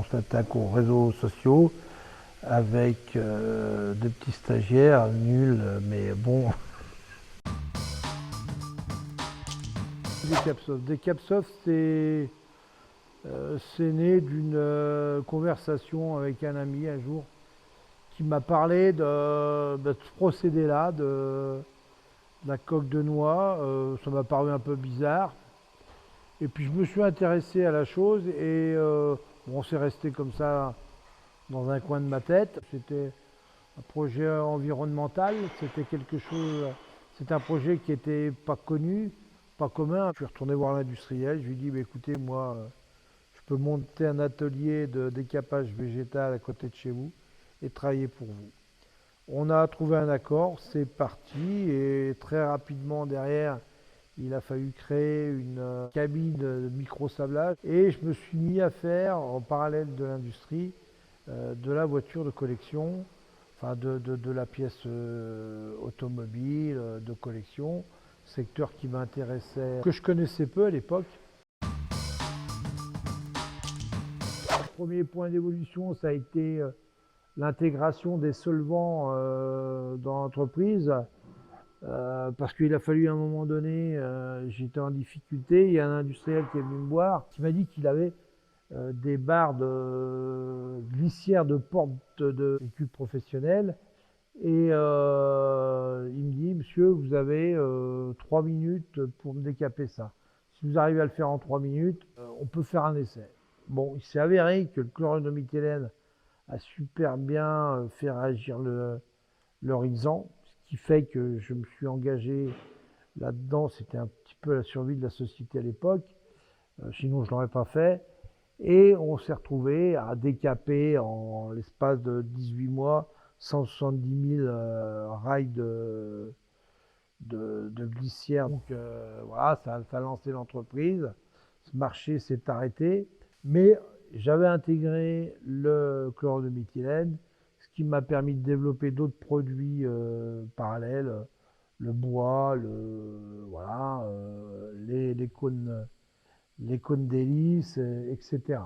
on s'attaque aux réseaux sociaux avec deux petits stagiaires nuls, mais bon. Decapsoft, c'est né d'une conversation avec un ami un jour qui m'a parlé de ce procédé-là, de la coque de noix. Ça m'a paru un peu bizarre. Et puis je me suis intéressé à la chose et bon, c'est resté comme ça dans un coin de ma tête. C'était un projet environnemental, c'était un projet qui n'était pas connu, pas commun. Je suis retourné voir l'industriel, je lui ai dit, bah, écoutez, moi, je peux monter un atelier de décapage végétal à côté de chez vous et travailler pour vous. On a trouvé un accord, c'est parti, et très rapidement derrière, il a fallu créer une cabine de micro-sablage et je me suis mis à faire, en parallèle de l'industrie, de la voiture de collection, enfin de la pièce automobile de collection, secteur qui m'intéressait, que je connaissais peu à l'époque. Le premier point d'évolution, ça a été l'intégration des solvants dans l'entreprise. Parce qu'il a fallu à un moment donné, j'étais en difficulté, il y a un industriel qui est venu me voir, qui m'a dit qu'il avait des barres de glissières de porte de véhicules professionnels. Et il me dit, monsieur, vous avez 3 minutes pour me décaper ça. Si vous arrivez à le faire en 3 minutes, on peut faire un essai. Bon, il s'est avéré que le chlorure de méthylène a super bien fait réagir l'horizon, ce qui fait que je me suis engagé là-dedans. C'était un petit peu la survie de la société à l'époque, sinon je ne l'aurais pas fait. Et on s'est retrouvé à décaper en l'espace de 18 mois 170 000 rails de glissière. Donc voilà, ça a lancé l'entreprise. Ce marché s'est arrêté, mais j'avais intégré le chlorure de méthylène, ce qui m'a permis de développer d'autres produits parallèles, le bois, voilà, les cônes d'hélice, etc.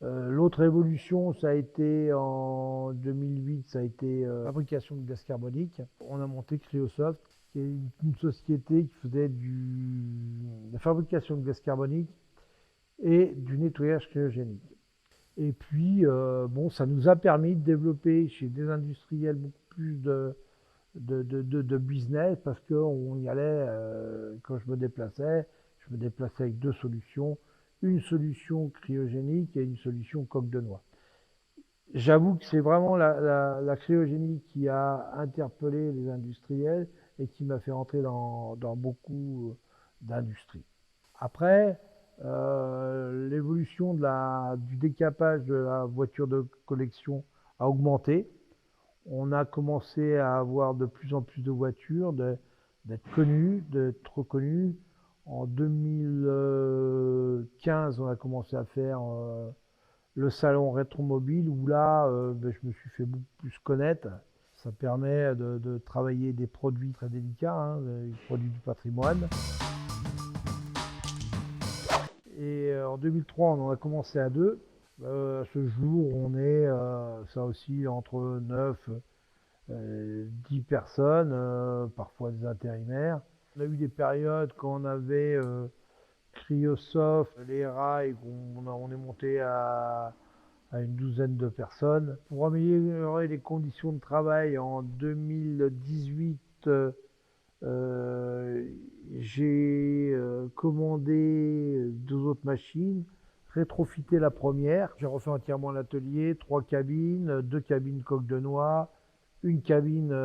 L'autre évolution, ça a été en 2008, ça a été la fabrication de gaz carbonique. On a monté Cleosoft, qui est une société qui faisait de la fabrication de gaz carbonique et du nettoyage cryogénique. Et puis, bon, ça nous a permis de développer chez des industriels beaucoup plus de business parce qu'on y allait, quand je me déplaçais avec deux solutions, une solution cryogénique et une solution coque de noix. J'avoue que c'est vraiment la cryogénie qui a interpellé les industriels et qui m'a fait entrer dans beaucoup d'industries. Après, l'évolution du décapage de la voiture de collection a augmenté. On a commencé à avoir de plus en plus de voitures, d'être connues, d'être reconnues. En 2015, on a commencé à faire le salon Rétromobile où là, je me suis fait beaucoup plus connaître. Ça permet de travailler des produits très délicats, hein, des produits du patrimoine. Et en 2003, on en a commencé à deux. À ce jour, on est, ça aussi, entre 9 10 personnes, parfois des intérimaires. On a eu des périodes quand on avait Cryosoft, les rails, on est monté à une douzaine de personnes. Pour améliorer les conditions de travail, en 2018, j'ai commandé deux autres machines, rétrofité la première. J'ai refait entièrement l'atelier, 3 cabines, 2 cabines coque de noix, une cabine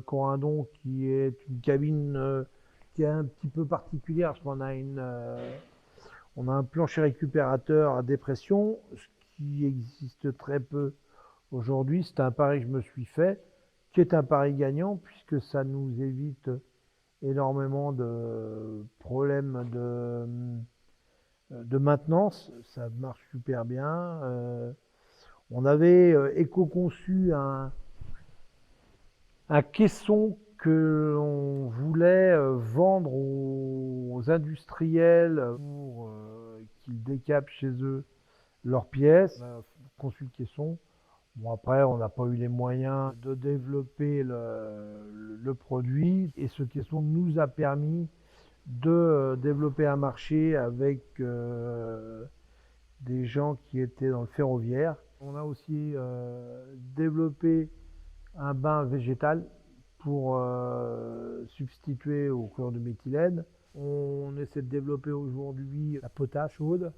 Corindon qui est une cabine qui est un petit peu particulière parce qu'on a on a un plancher récupérateur à dépression, ce qui existe très peu aujourd'hui. C'est un pari que je me suis fait, qui est un pari gagnant puisque ça nous évite énormément de problèmes de maintenance. Ça marche super bien. On avait éco-conçu un caisson que l'on voulait vendre aux industriels pour qu'ils décapent chez eux leurs pièces. On a conçu le caisson. Bon, après, on n'a pas eu les moyens de développer le produit et ce caisson nous a permis de développer un marché avec des gens qui étaient dans le ferroviaire. On a aussi développé un bain végétal pour substituer au chlore de méthylène. On essaie de développer aujourd'hui la potasse chaude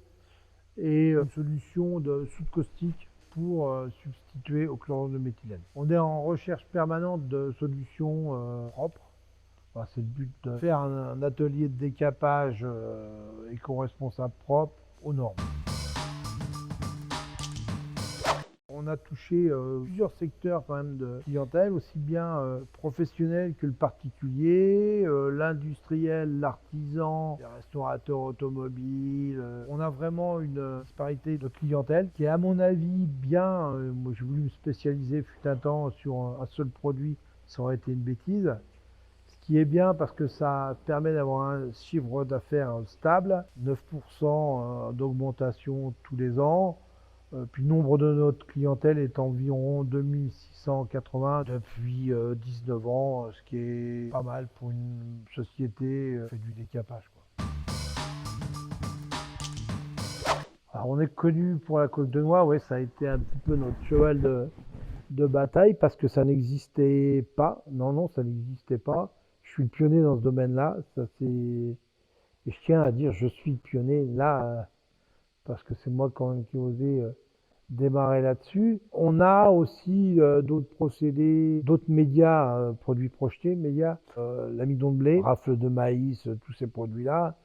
et une solution de soude caustique pour substituer au chlore de méthylène. On est en recherche permanente de solutions propres. Enfin, c'est le but de faire un atelier de décapage éco-responsable propre aux normes. On a touché plusieurs secteurs quand même de clientèle, aussi bien professionnel que le particulier, l'industriel, l'artisan, les restaurateurs automobiles. On a vraiment une disparité de clientèle qui est à mon avis bien. Moi j'ai voulu me spécialiser fut un temps sur un seul produit, ça aurait été une bêtise. Ce qui est bien parce que ça permet d'avoir un chiffre d'affaires stable, 9% d'augmentation tous les ans. Puis le nombre de notre clientèle est environ 2680 depuis 19 ans, ce qui est pas mal pour une société qui fait du décapage, quoi. Alors on est connu pour la coque de noix, ouais, ça a été un petit peu notre cheval de bataille parce que ça n'existait pas. Non, non, ça n'existait pas. Je suis le pionnier dans ce domaine-là. Ça, c'est... Et je tiens à dire, je suis le pionnier là parce que c'est moi quand même qui ai osé démarrer là-dessus. On a aussi d'autres procédés, d'autres médias, produits projetés, médias, l'amidon de blé, rafle de maïs, tous ces produits-là.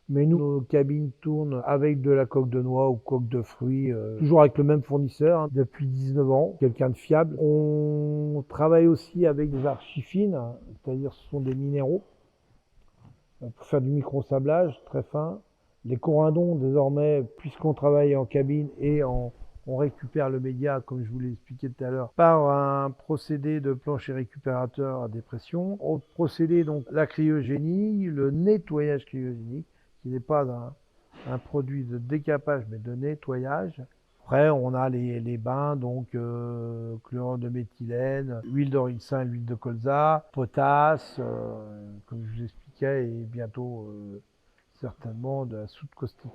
Mais nous, nos cabines tournent avec de la coque de noix ou coque de fruits, toujours avec le même fournisseur, hein, depuis 19 ans, quelqu'un de fiable. On travaille aussi avec des archifines, c'est-à-dire ce sont des minéraux, pour faire du microsablage très fin. Les corindons, désormais, puisqu'on travaille en cabine et on récupère le média, comme je vous l'ai expliqué tout à l'heure, par un procédé de plancher récupérateur à dépression. Autre procédé, donc la cryogénie, le nettoyage cryogénique, qui n'est pas un produit de décapage, mais de nettoyage. Après, on a les bains, donc chlorure de méthylène, huile d'oricin, l'huile de colza, potasse, comme je vous expliquais, et bientôt certainement de la soude caustique.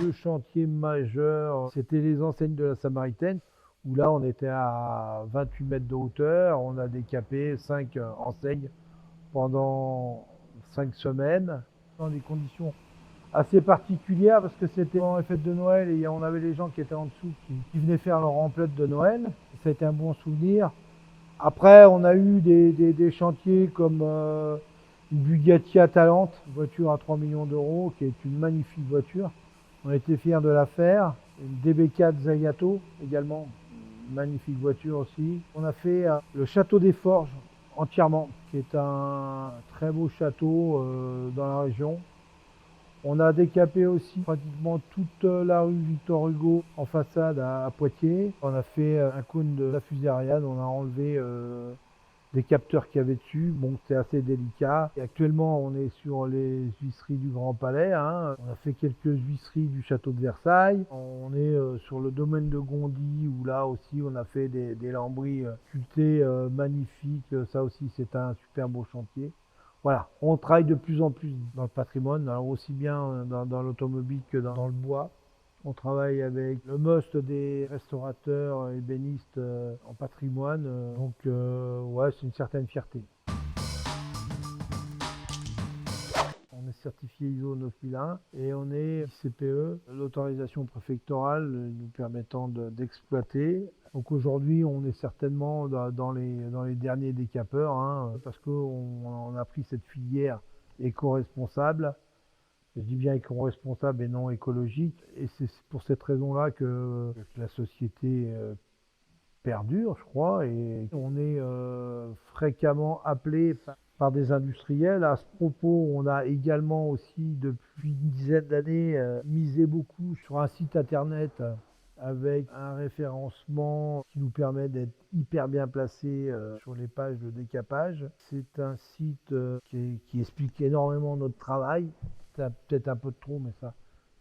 Le chantier majeur, c'était les enseignes de la Samaritaine, où là on était à 28 mètres de hauteur, on a décapé 5 enseignes pendant 5 semaines, dans des conditions assez particulière parce que c'était pendant les fêtes de Noël et on avait les gens qui étaient en dessous qui venaient faire leur emplettes de Noël. Ça a été un bon souvenir. Après, on a eu des chantiers comme une Bugatti Atalante, une voiture à 3 millions d'euros, qui est une magnifique voiture. On a été fiers de la faire. Une DB4 Zagato également, une magnifique voiture aussi. On a fait le château des Forges entièrement, qui est un très beau château dans la région. On a décapé aussi pratiquement toute la rue Victor Hugo en façade à Poitiers. On a fait un cône de la fusée Ariane, on a enlevé des capteurs qu'il y avait dessus. Bon, c'est assez délicat. Et actuellement, on est sur les huisseries du Grand Palais, hein. On a fait quelques huisseries du château de Versailles. On est sur le domaine de Gondy, où là aussi, on a fait des lambris sculptés magnifiques. Ça aussi, c'est un super beau chantier. Voilà, on travaille de plus en plus dans le patrimoine, alors aussi bien dans l'automobile que dans le bois. On travaille avec le must des restaurateurs ébénistes en patrimoine, donc ouais, c'est une certaine fierté. On est certifié ISO 9001 et on est CPE, l'autorisation préfectorale nous permettant d'exploiter. Donc aujourd'hui, on est certainement dans les derniers décapeurs, hein, parce qu'on a pris cette filière éco-responsable. Je dis bien éco-responsable et non écologique. Et c'est pour cette raison-là que la société perdure, je crois. Et on est fréquemment appelé par des industriels. À ce propos, on a également aussi, depuis une dizaine d'années, misé beaucoup sur un site internet avec un référencement qui nous permet d'être hyper bien placé sur les pages de décapage. C'est un site qui explique énormément notre travail. C'est peut-être un peu de trop, mais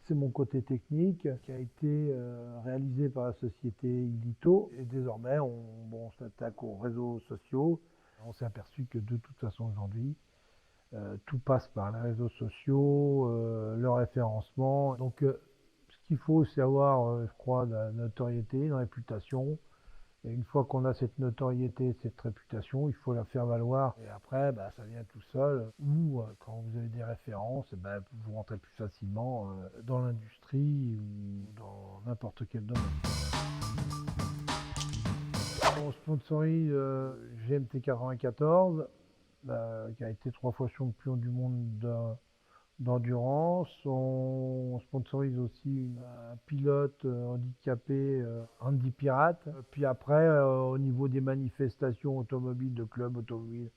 c'est mon côté technique qui a été réalisé par la société Ilito. Et désormais, on s'attaque aux réseaux sociaux. On s'est aperçu que de toute façon aujourd'hui, tout passe par les réseaux sociaux, le référencement. Donc ce qu'il faut, c'est avoir, je crois, de la notoriété, une réputation. Et une fois qu'on a cette notoriété, cette réputation, il faut la faire valoir. Et après, bah, ça vient tout seul. Ou quand vous avez des références, bah, vous rentrez plus facilement dans l'industrie ou dans n'importe quel domaine. On sponsorise GMT 94, qui a été 3 fois champion du monde d'endurance. On sponsorise aussi un pilote handicapé, Andy Pirate. Puis après, au niveau des manifestations automobiles, de clubs automobiles,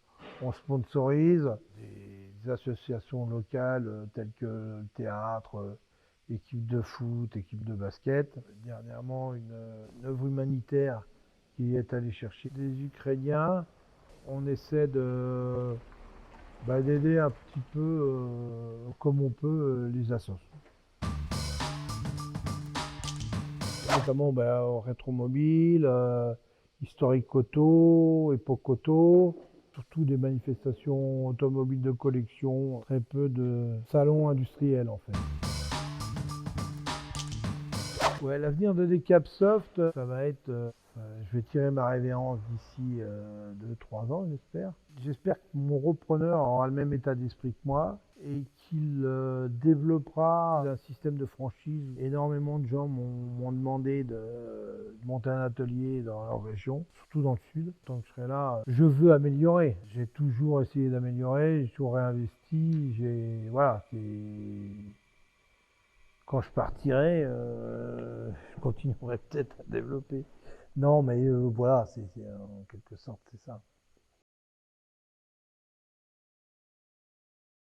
on sponsorise des associations locales telles que le théâtre, équipe de foot, équipe de basket. Dernièrement, une œuvre humanitaire qui est allée chercher des Ukrainiens. On essaie d'aider un petit peu comme on peut les assos. Notamment au rétromobile, historique auto, époque auto, surtout des manifestations automobiles de collection, très peu de salons industriels en fait. Ouais, l'avenir de Decapsoft, ça va être, je vais tirer ma révérence d'ici 2-3 ans, j'espère. J'espère que mon repreneur aura le même état d'esprit que moi et qu'il développera un système de franchise. Énormément de gens m'ont demandé de monter un atelier dans leur région, surtout dans le sud. Tant que je serai là, je veux améliorer. J'ai toujours essayé d'améliorer, j'ai toujours réinvesti. Voilà, quand je partirai, je continuerai peut-être à développer. Non, mais voilà, en quelque sorte, c'est ça.